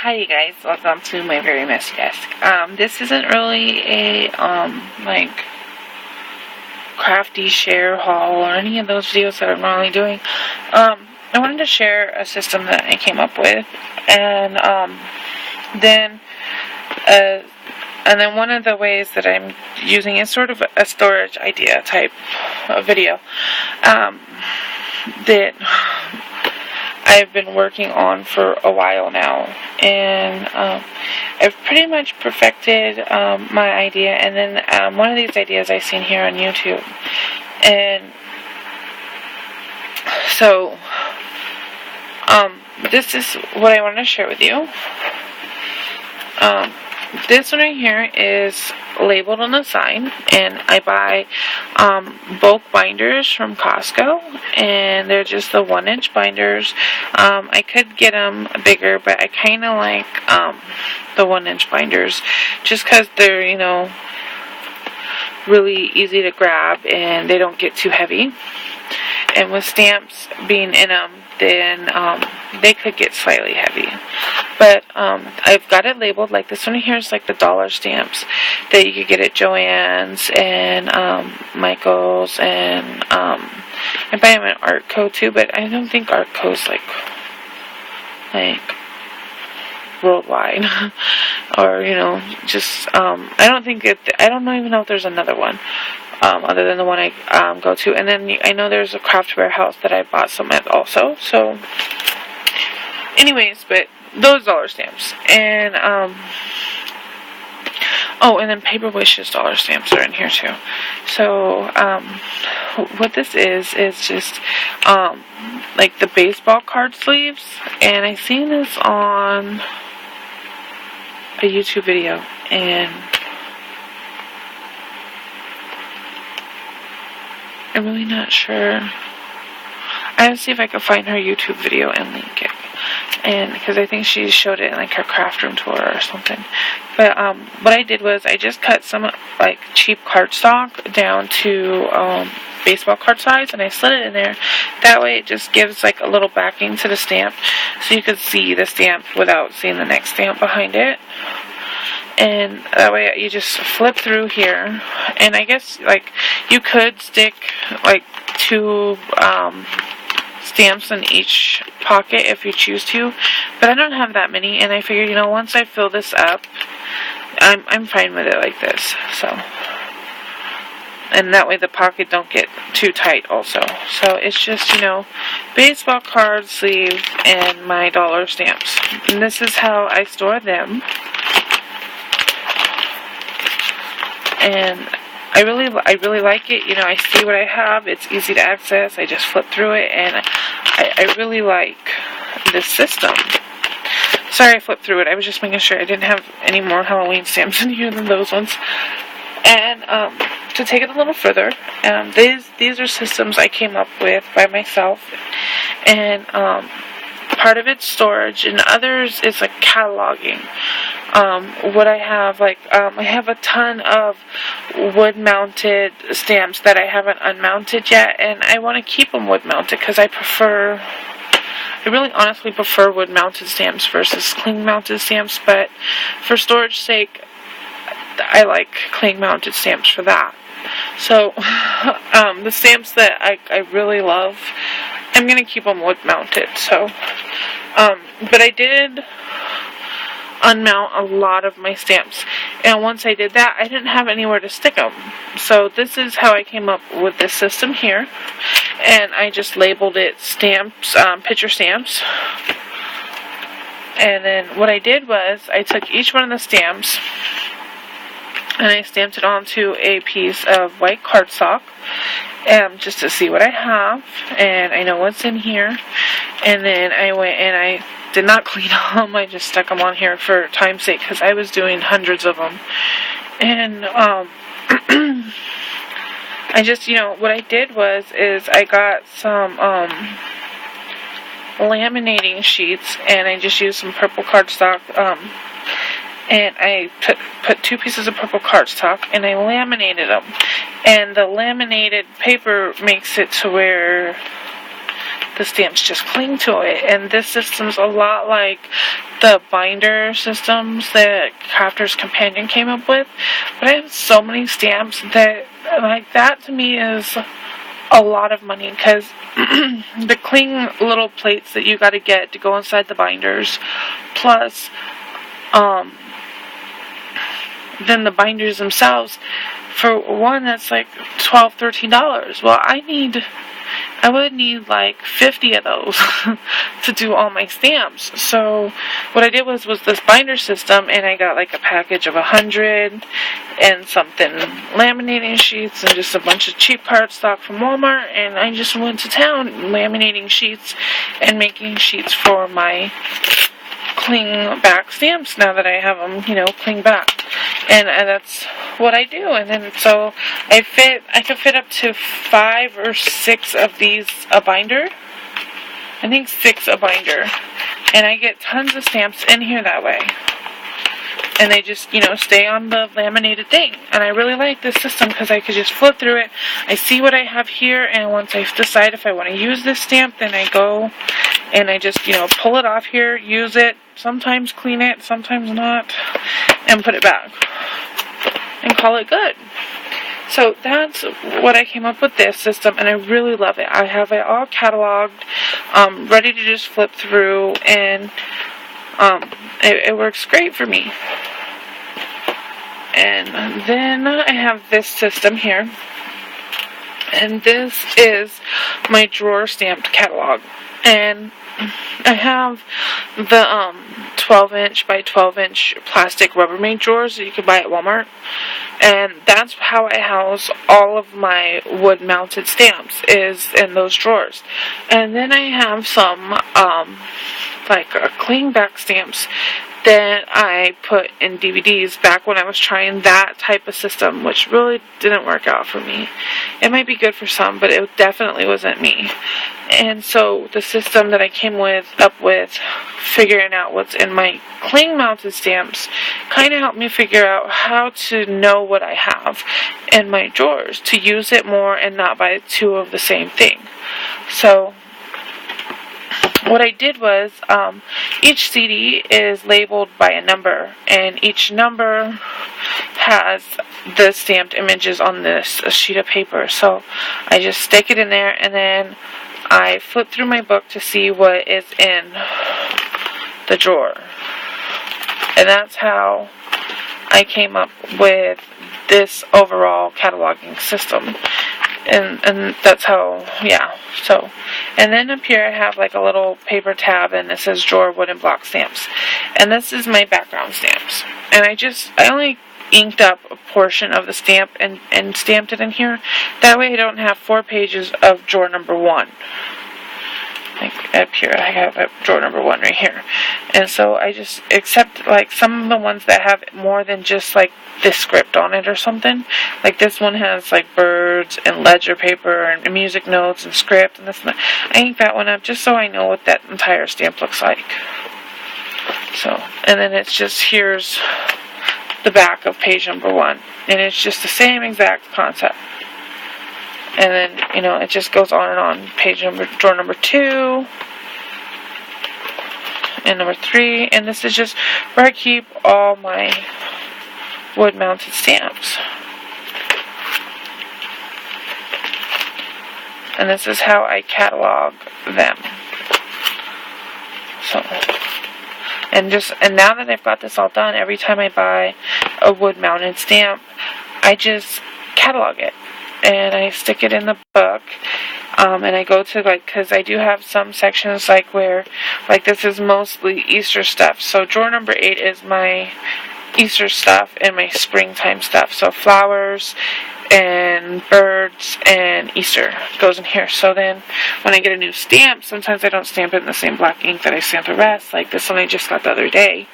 Hi you guys, welcome to my very messy desk. This isn't really a, like, crafty share haul or any of those videos that I'm normally doing. I wanted to share a system that I came up with, and then one of the ways that I'm using is sort of a storage idea type of video, that I've been working on for a while now, and I've pretty much perfected my idea, and then one of these ideas I've seen here on YouTube, and so this is what I want to share with you. This one right here is labeled on the side, and I buy bulk binders from Costco, and they're just the 1-inch binders. I could get them bigger, but I kind of like the 1-inch binders just because they're, really easy to grab and they don't get too heavy. And with stamps being in them, then they could get slightly heavy. But I've got it labeled. Like this one here is like the dollar stamps that you could get at Joann's and Michael's, and I buy them at Artco too, but I don't think Artco's like worldwide. Or, just I don't even know if there's another one other than the one I go to. And then I know there's a Craft Warehouse that I bought some at also. So anyways, but those dollar stamps, and and then Paper Wishes dollar stamps are in here too. So what this is just like the baseball card sleeves, and I seen this on a YouTube video, and I'm really not sure. I have to see if I can find her YouTube video and link it, and because I think she showed it in like her craft room tour or something. But what I did was I just cut some like cheap cardstock down to baseball card size, and I slid it in there. That way it just gives like a little backing to the stamp, so you could see the stamp without seeing the next stamp behind it. And that way you just flip through here, and I guess like you could stick like 2 stamps in each pocket if you choose to, but I don't have that many, and I figured, once I fill this up, I'm fine with it like this. So, and that way the pocket don't get too tight also. So it's just, baseball card sleeve and my dollar stamps, and this is how I store them. And I really like it. I see what I have. It's easy to access. I just flip through it, and I really like this system. Sorry I flipped through it. I was just making sure I didn't have any more Halloween stamps in here than those ones. And to take it a little further, these are systems I came up with by myself, and part of it's storage, and others is like cataloging. What I have, I have a ton of wood-mounted stamps that I haven't unmounted yet, and I want to keep them wood-mounted because I really honestly prefer wood-mounted stamps versus cling-mounted stamps, but for storage sake, I like cling-mounted stamps for that. So, the stamps that I really love, I'm going to keep them wood-mounted. So, but I did unmount a lot of my stamps, and once I did that, I didn't have anywhere to stick them. So this is how I came up with this system here, and I just labeled it stamps, picture stamps. And then what I did was I took each one of the stamps and I stamped it onto a piece of white cardstock, just to see what I have, and I know what's in here. And then I went and I did not clean them. I just stuck them on here for time's sake because I was doing hundreds of them. And I just, what I did was I got some laminating sheets, and I just used some purple cardstock, and I put 2 pieces of purple cardstock, and I laminated them. And the laminated paper makes it to where the stamps just cling to it. And this system's a lot like the binder systems that Crafter's Companion came up with. But I have so many stamps that, like, that to me is a lot of money, because the cling little plates that you gotta get to go inside the binders, plus then the binders themselves, for one, that's like $12, $13. Well, I would need like 50 of those to do all my stamps. So what I did was this binder system, and I got like a package of 100 and something laminating sheets and just a bunch of cheap cardstock from Walmart, and I just went to town laminating sheets and making sheets for my cling back stamps now that I have them, cling back. And that's what I do. And then so I could fit up to 5 or 6 of these a binder. I think 6 a binder. And I get tons of stamps in here that way. And they just, stay on the laminated thing. And I really like this system because I could just flip through it. I see what I have here, and once I decide if I want to use this stamp, then I go and I just, pull it off here, use it, sometimes clean it, sometimes not, and put it back. And call it good. So that's what I came up with this system, and I really love it. I have it all cataloged, ready to just flip through, and it works great for me. And then I have this system here, and this is my drawer stamped catalog. And I have the 12-inch by 12-inch plastic Rubbermaid drawers that you can buy at Walmart. And that's how I house all of my wood-mounted stamps, is in those drawers. And then I have some cling back stamps that I put in DVDs back when I was trying that type of system, which really didn't work out for me. It might be good for some, but it definitely wasn't me. And so the system that I came up with figuring out what's in my cling mounted stamps kind of helped me figure out how to know what I have in my drawers to use it more and not buy 2 of the same thing. So what I did was, each CD is labeled by a number, and each number has the stamped images on this sheet of paper. So I just stick it in there, and then I flip through my book to see what is in the drawer. And that's how I came up with this overall cataloging system. And that's how, so, and then up here I have like a little paper tab, and it says drawer wooden block stamps. And this is my background stamps. And I only inked up a portion of the stamp and stamped it in here. That way I don't have 4 pages of drawer number 1. Like up here, I have drawer number 1 right here. And so I just accept like some of the ones that have more than just like this script on it or something. Like this one has like birds and ledger paper and music notes and script and this and that. I ink that one up just so I know what that entire stamp looks like. So, and then it's just, here's the back of page number 1. And it's just the same exact concept. And then, it just goes on and on. Drawer number 2. And number 3. And this is just where I keep all my wood-mounted stamps. And this is how I catalog them. So, and now that I've got this all done, every time I buy a wood-mounted stamp, I just catalog it. And I stick it in the book, and I go to, because I do have some sections, where, this is mostly Easter stuff. So drawer number 8 is my Easter stuff and my springtime stuff. So flowers and birds and Easter goes in here. So then when I get a new stamp, sometimes I don't stamp it in the same black ink that I stamp the rest, like this one I just got the other day.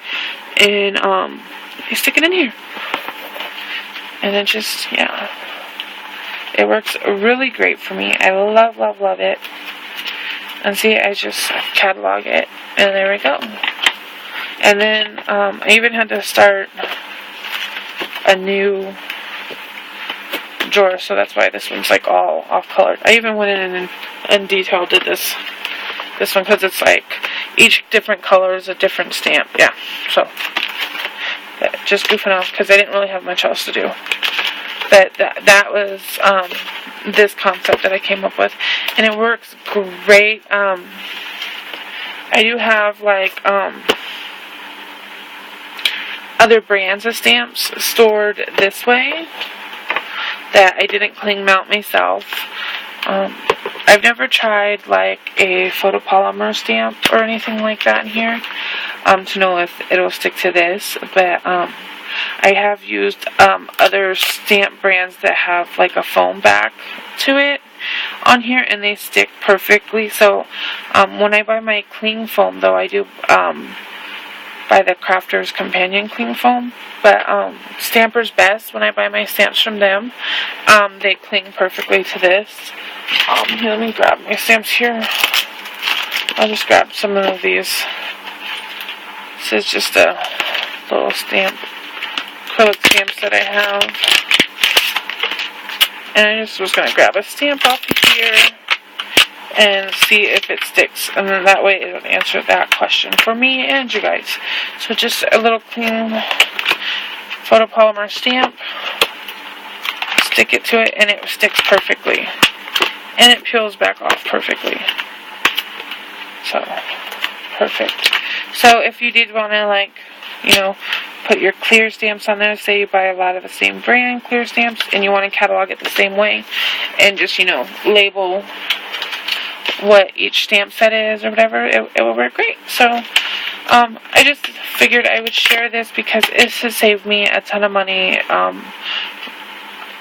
And I stick it in here. And then just, it works really great for me. I love, love, love it. And see, I just catalog it. And there we go. And then I even had to start a new drawer. So that's why this one's all off-colored. I even went in and detail did this this one because it's like each different color is a different stamp. Yeah, so just goofing off because I didn't really have much else to do. But that was this concept that I came up with, and it works great. I do have like other brands of stamps stored this way that I didn't cling mount myself. I've never tried like a photopolymer stamp or anything like that in here to know if it'll stick to this, but I have used other stamp brands that have like a foam back to it on here, and they stick perfectly. So when I buy my cling foam, though, I do buy the Crafter's Companion cling foam, but Stampers Best, when I buy my stamps from them, they cling perfectly to this. Here, let me grab my stamps here. I'll just grab some of these. This is just a little stamp, acrylic stamps that I have. And I just was going to grab a stamp off of here and see if it sticks. And then that way it'll answer that question for me and you guys. So just a little clean photopolymer stamp. Stick it to it and it sticks perfectly. And it peels back off perfectly. So, perfect. So if you did want to, like, you know, put your clear stamps on there, say you buy a lot of the same brand clear stamps and you want to catalog it the same way and just, you know, label what each stamp set is or whatever, it will work great. So I just figured I would share this because this has saved me a ton of money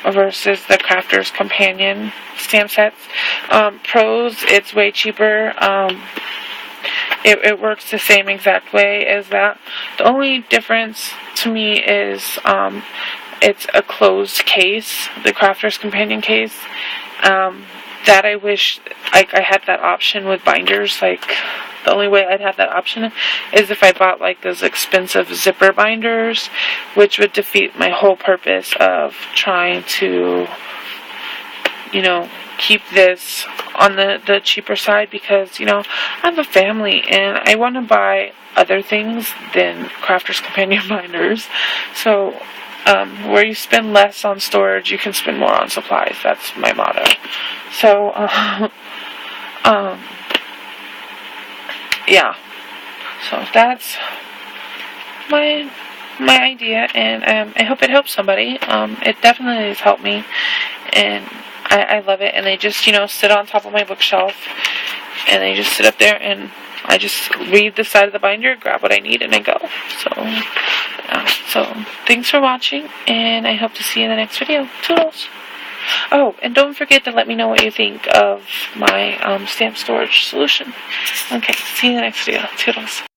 versus the Crafter's Companion stamp sets. Pros, it's way cheaper. It works the same exact way as that. The only difference to me is it's a closed case, the Crafter's Companion case. That I wish I had that option with binders. Like, the only way I'd have that option is if I bought like those expensive zipper binders, which would defeat my whole purpose of trying to, you know, keep this on the cheaper side, because, you know, I have a family and I want to buy other things than Crafter's Companion binders. So where you spend less on storage, you can spend more on supplies. That's my motto. So yeah, so that's my idea, and I hope it helps somebody. It definitely has helped me, and I love it. And they just, you know, sit on top of my bookshelf, and they just sit up there, and I just read the side of the binder, grab what I need, and I go. So thanks for watching, and I hope to see you in the next video. Toodles! Oh, and don't forget to let me know what you think of my stamp storage solution. Okay, see you in the next video. Toodles!